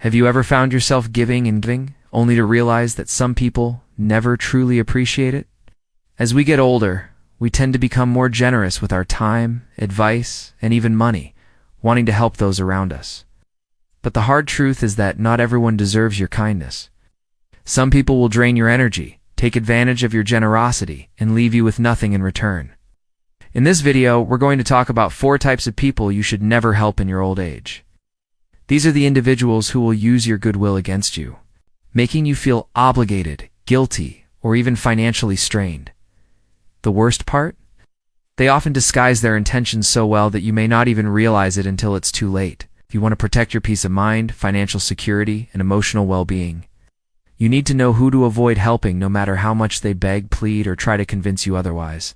Have you ever found yourself giving and giving, only to realize that some people never truly appreciate it? As we get older, we tend to become more generous with our time, advice, and even money, wanting to help those around us. But the hard truth is that not everyone deserves your kindness. Some people will drain your energy, take advantage of your generosity, and leave you with nothing in return. In this video, we're going to talk about 4 types of people you should never help in your old age. These are the individuals who will use your goodwill against you, making you feel obligated, guilty, or even financially strained. The worst part? They often disguise their intentions so well that you may not even realize it until it's too late. If you want to protect your peace of mind, financial security, and emotional well-being, you need to know who to avoid helping no matter how much they beg, plead, or try to convince you otherwise.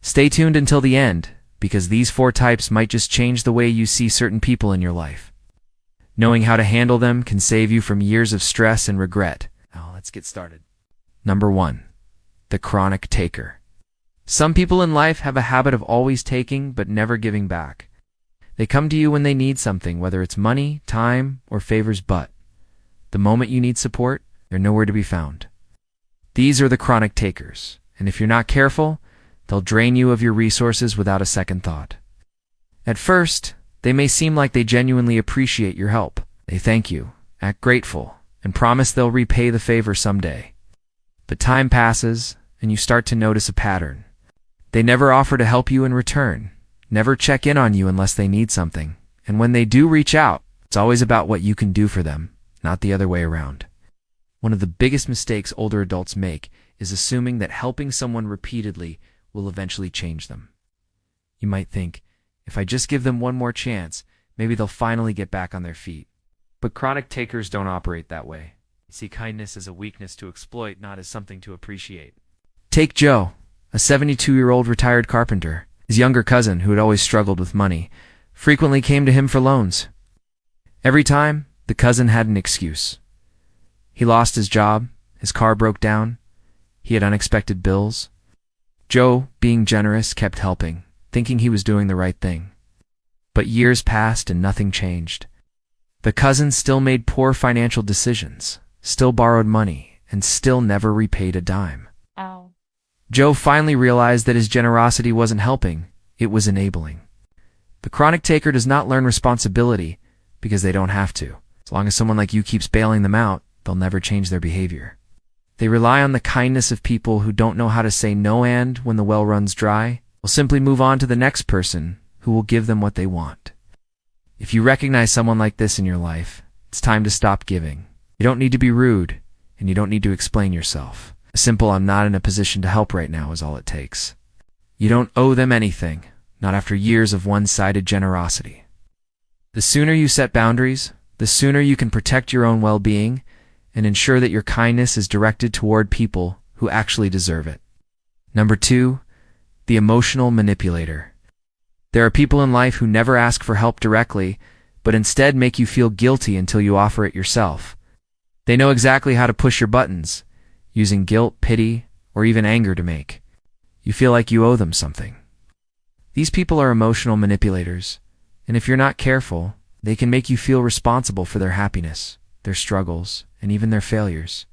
Stay tuned until the end, because these 4 types might just change the way you see certain people in your life. Knowing how to handle them can save you from years of stress and regret. Now, let's get started. Number 1. The chronic taker. Some people in life have a habit of always taking but never giving back. They come to you when they need something, whether it's money, time, or favors, but the moment you need support, they're nowhere to be found. These are the chronic takers, and if you're not careful, they'll drain you of your resources without a second thought. At first, they may seem like they genuinely appreciate your help. They thank you, act grateful, and promise they'll repay the favor someday. But time passes, and you start to notice a pattern. They never offer to help you in return, never check in on you unless they need something, and when they do reach out, it's always about what you can do for them, not the other way around. One of the biggest mistakes older adults make is assuming that helping someone repeatedly will eventually change them. You might think, if I just give them one more chance, maybe they'll finally get back on their feet. But chronic takers don't operate that way. They see kindness as a weakness to exploit, not as something to appreciate. Take Joe, a 72-year-old retired carpenter. His younger cousin, who had always struggled with money, frequently came to him for loans. Every time, the cousin had an excuse. He lost his job, his car broke down, he had unexpected bills. Joe, being generous, kept helping, thinking he was doing the right thing. But years passed and nothing changed. The cousin still made poor financial decisions, still borrowed money, and still never repaid a dime. Ow. Joe finally realized that his generosity wasn't helping, it was enabling. The chronic taker does not learn responsibility because they don't have to. As long as someone like you keeps bailing them out, they'll never change their behavior. They rely on the kindness of people who don't know how to say no, and when the well runs dry, will simply move on to the next person who will give them what they want. If you recognize someone like this in your life, it's time to stop giving. You don't need to be rude, and you don't need to explain yourself. A simple "I'm not in a position to help right now" is all it takes. You don't owe them anything, not after years of one-sided generosity. The sooner you set boundaries, the sooner you can protect your own well-being and ensure that your kindness is directed toward people who actually deserve it. Number 2. The emotional manipulator. There are people in life who never ask for help directly, but instead make you feel guilty until you offer it yourself. They know exactly how to push your buttons, using guilt, pity, or even anger to make you feel like you owe them something. These people are emotional manipulators, and if you're not careful, they can make you feel responsible for their happiness, their struggles, and even their failures.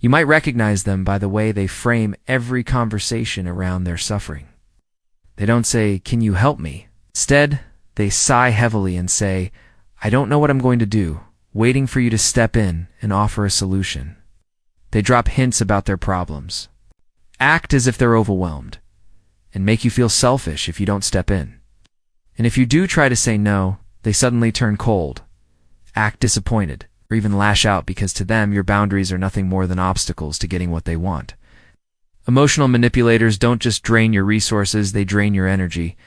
You might recognize them by the way they frame every conversation around their suffering. They don't say, "Can you help me?" Instead, they sigh heavily and say, "I don't know what I'm going to do," waiting for you to step in and offer a solution. They drop hints about their problems, act as if they're overwhelmed, and make you feel selfish if you don't step in. And if you do try to say no, they suddenly turn cold, act disappointed, or even lash out because to them your boundaries are nothing more than obstacles to getting what they want. Emotional manipulators don't just drain your resources, they drain your energy.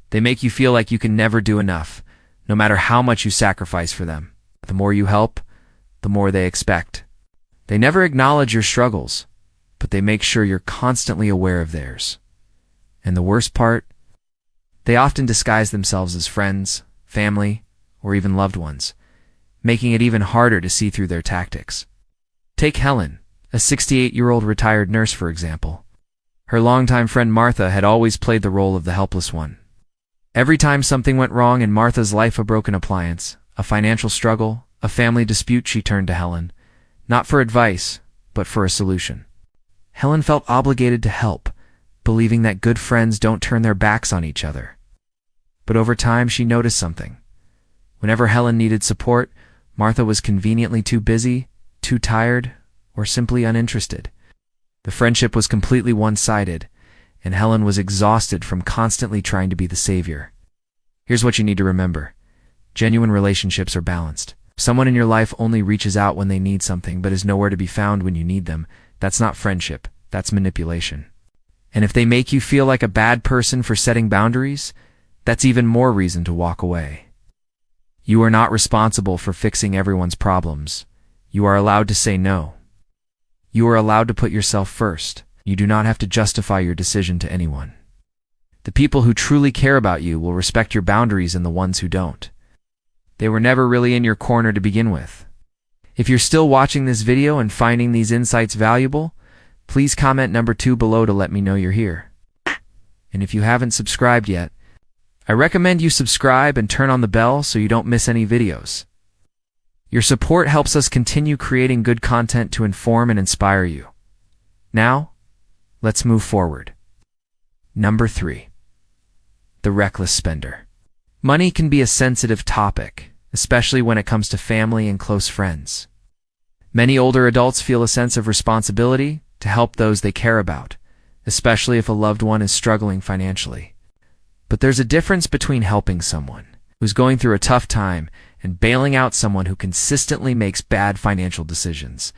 They make you feel like you can never do enough, no matter how much you sacrifice for them. The more you help, the more they expect. They never acknowledge your struggles, but they make sure you're constantly aware of theirs. And the worst part? They often disguise themselves as friends, family, or even loved ones, making it even harder to see through their tactics. Take Helen, a 68-year-old retired nurse, for example. Her longtime friend Martha had always played the role of the helpless one. Every time something went wrong in Martha's life, a broken appliance, a financial struggle, a family dispute, she turned to Helen, not for advice, but for a solution. Helen felt obligated to help, believing that good friends don't turn their backs on each other. But over time, she noticed something. Whenever Helen needed support, Martha was conveniently too busy, too tired, or simply uninterested. The friendship was completely one-sided, and Helen was exhausted from constantly trying to be the savior. Here's what you need to remember. Genuine relationships are balanced. If someone in your life only reaches out when they need something but is nowhere to be found when you need them, that's not friendship, that's manipulation. And if they make you feel like a bad person for setting boundaries, that's even more reason to walk away. You are not responsible for fixing everyone's problems. You are allowed to say no. You are allowed to put yourself first. You do not have to justify your decision to anyone. The people who truly care about you will respect your boundaries and the ones who don't. They were never really in your corner to begin with. If you're still watching this video and finding these insights valuable, please comment number 2 below to let me know you're here. And if you haven't subscribed yet, I recommend you subscribe and turn on the bell so you don't miss any videos. Your support helps us continue creating good content to inform and inspire you. Now, let's move forward. Number 3. The reckless spender. Money can be a sensitive topic, especially when it comes to family and close friends. Many older adults feel a sense of responsibility to help those they care about, especially if a loved one is struggling financially. But there's a difference between helping someone who's going through a tough time and bailing out someone who consistently makes bad financial decisions.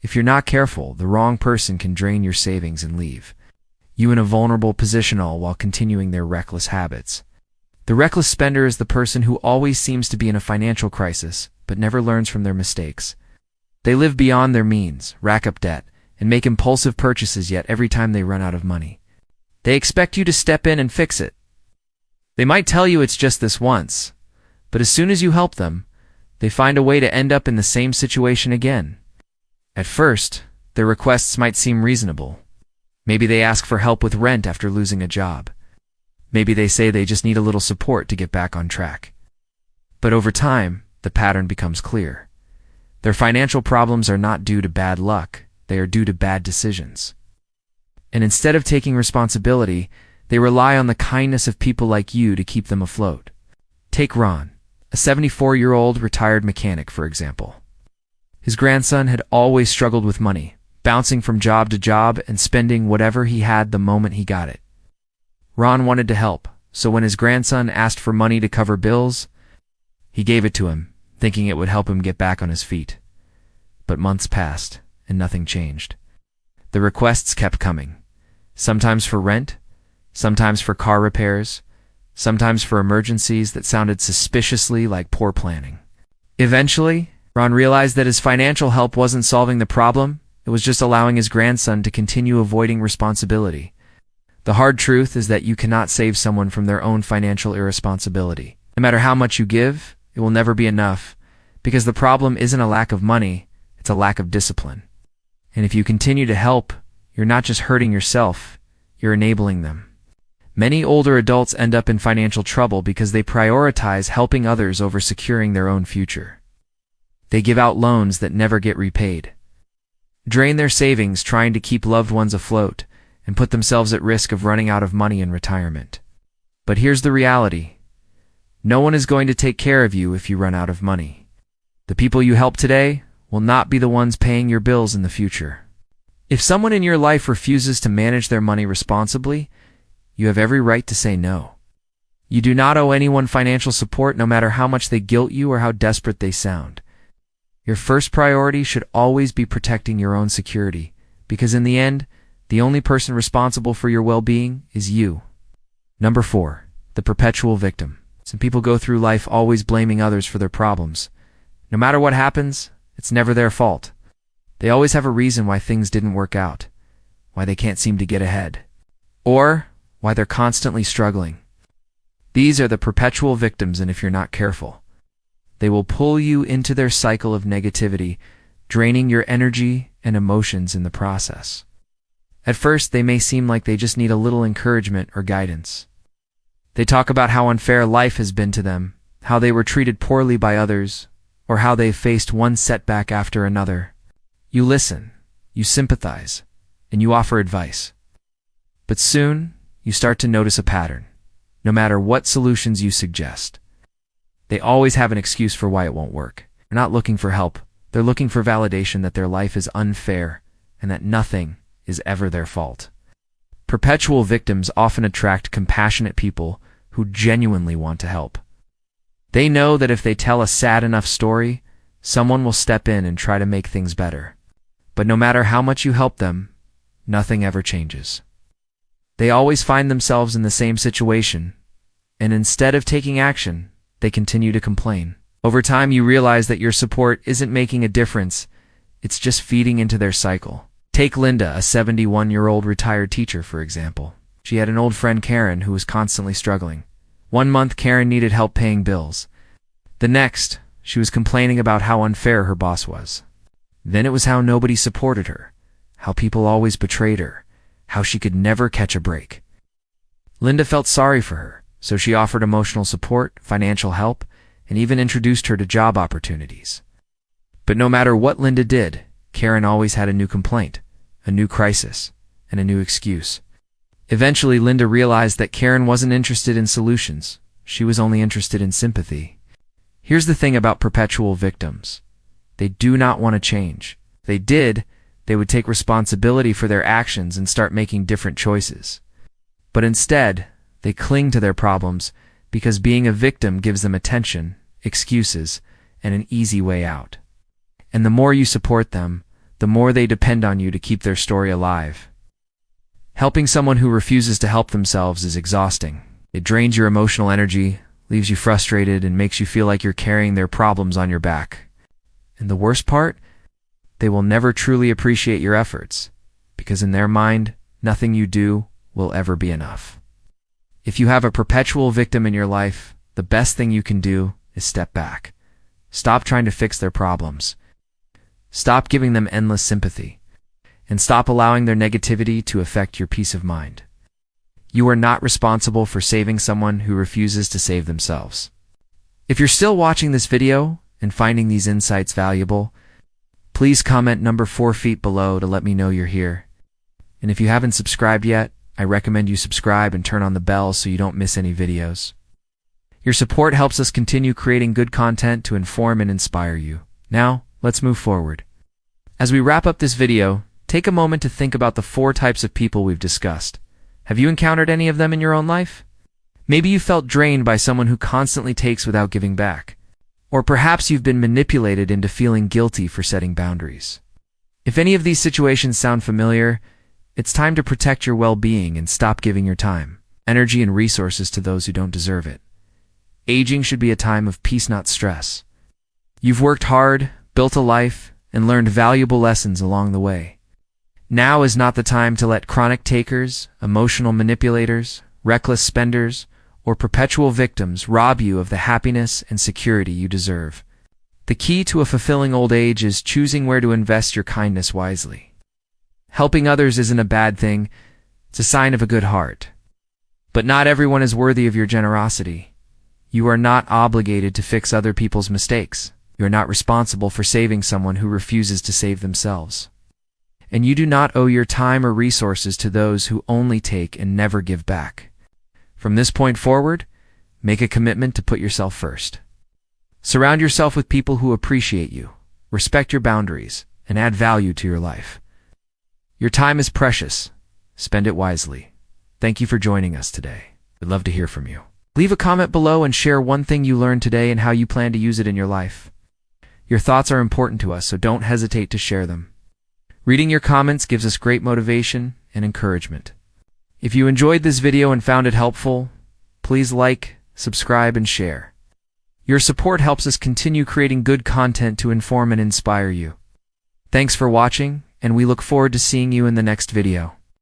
If you're not careful, the wrong person can drain your savings and leave you in a vulnerable position all while continuing their reckless habits. The reckless spender is the person who always seems to be in a financial crisis, but never learns from their mistakes. They live beyond their means, rack up debt, and make impulsive purchases, yet every time they run out of money, they expect you to step in and fix it. They might tell you it's just this once, but as soon as you help them, they find a way to end up in the same situation again. At first, their requests might seem reasonable. Maybe they ask for help with rent after losing a job. Maybe they say they just need a little support to get back on track. But over time, the pattern becomes clear. Their financial problems are not due to bad luck, they are due to bad decisions. And instead of taking responsibility, they rely on the kindness of people like you to keep them afloat. Take Ron, a 74-year-old retired mechanic, for example. His grandson had always struggled with money, bouncing from job to job and spending whatever he had the moment he got it. Ron wanted to help, so when his grandson asked for money to cover bills, he gave it to him, thinking it would help him get back on his feet. But months passed, and nothing changed. The requests kept coming, sometimes for rent, sometimes for car repairs, sometimes for emergencies that sounded suspiciously like poor planning. Eventually, Ron realized that his financial help wasn't solving the problem, it was just allowing his grandson to continue avoiding responsibility. The hard truth is that you cannot save someone from their own financial irresponsibility. No matter how much you give, it will never be enough, because the problem isn't a lack of money, it's a lack of discipline. And if you continue to help, you're not just hurting yourself, you're enabling them. Many older adults end up in financial trouble because they prioritize helping others over securing their own future. They give out loans that never get repaid, drain their savings trying to keep loved ones afloat, and put themselves at risk of running out of money in retirement. But here's the reality. No one is going to take care of you if you run out of money. The people you help today will not be the ones paying your bills in the future. If someone in your life refuses to manage their money responsibly, you have every right to say no. You do not owe anyone financial support, no matter how much they guilt you or how desperate they sound. Your first priority should always be protecting your own security, because in the end, the only person responsible for your well-being is you. Number 4. The perpetual victim. Some people go through life always blaming others for their problems. No matter what happens, it's never their fault. They always have a reason why things didn't work out, why they can't seem to get ahead, or why they're constantly struggling. These are the perpetual victims, and if you're not careful, they will pull you into their cycle of negativity, draining your energy and emotions in the process. At first, they may seem like they just need a little encouragement or guidance. They talk about how unfair life has been to them, how they were treated poorly by others, or how they've faced one setback after another. You listen, you sympathize, and you offer advice. But soon, you start to notice a pattern. No matter what solutions you suggest, they always have an excuse for why it won't work. They're not looking for help. They're looking for validation that their life is unfair and that nothing is ever their fault. Perpetual victims often attract compassionate people who genuinely want to help. They know that if they tell a sad enough story, someone will step in and try to make things better. But no matter how much you help them, nothing ever changes. They always find themselves in the same situation, and instead of taking action, they continue to complain. Over time, you realize that your support isn't making a difference, it's just feeding into their cycle. Take Linda, a 71-year-old retired teacher, for example. She had an old friend, Karen, who was constantly struggling. One month, Karen needed help paying bills. The next, she was complaining about how unfair her boss was. Then it was how nobody supported her, how people always betrayed her, how she could never catch a break. Linda felt sorry for her, so she offered emotional support, financial help, and even introduced her to job opportunities. But no matter what Linda did, Karen always had a new complaint, a new crisis, and a new excuse. Eventually, Linda realized that Karen wasn't interested in solutions. She was only interested in sympathy. Here's the thing about perpetual victims. They do not want to change. If they did, they would take responsibility for their actions and start making different choices. But instead, they cling to their problems because being a victim gives them attention, excuses, and an easy way out. And the more you support them, the more they depend on you to keep their story alive. Helping someone who refuses to help themselves is exhausting. It drains your emotional energy, leaves you frustrated, and makes you feel like you're carrying their problems on your back. And the worst part? They will never truly appreciate your efforts, because in their mind, nothing you do will ever be enough. If you have a perpetual victim in your life, the best thing you can do is step back. Stop trying to fix their problems. Stop giving them endless sympathy. And stop allowing their negativity to affect your peace of mind. You are not responsible for saving someone who refuses to save themselves. If you're still watching this video and finding these insights valuable, please comment number 4 feet below to let me know you're here. And if you haven't subscribed yet, I recommend you subscribe and turn on the bell so you don't miss any videos. Your support helps us continue creating good content to inform and inspire you. Now, let's move forward. As we wrap up this video, take a moment to think about the 4 types of people we've discussed. Have you encountered any of them in your own life? Maybe you felt drained by someone who constantly takes without giving back. Or perhaps you've been manipulated into feeling guilty for setting boundaries. If any of these situations sound familiar, it's time to protect your well-being and stop giving your time, energy, and resources to those who don't deserve it. Aging should be a time of peace, not stress. You've worked hard, built a life, and learned valuable lessons along the way. Now is not the time to let chronic takers, emotional manipulators, reckless spenders, or perpetual victims rob you of the happiness and security you deserve. The key to a fulfilling old age is choosing where to invest your kindness wisely. Helping others isn't a bad thing, it's a sign of a good heart. But not everyone is worthy of your generosity. You are not obligated to fix other people's mistakes. You are not responsible for saving someone who refuses to save themselves. And you do not owe your time or resources to those who only take and never give back. From this point forward, make a commitment to put yourself first. Surround yourself with people who appreciate you, respect your boundaries, and add value to your life. Your time is precious. Spend it wisely. Thank you for joining us today. We'd love to hear from you. Leave a comment below and share one thing you learned today and how you plan to use it in your life. Your thoughts are important to us, so don't hesitate to share them. Reading your comments gives us great motivation and encouragement. If you enjoyed this video and found it helpful, please like, subscribe, and share. Your support helps us continue creating good content to inform and inspire you. Thanks for watching, and we look forward to seeing you in the next video.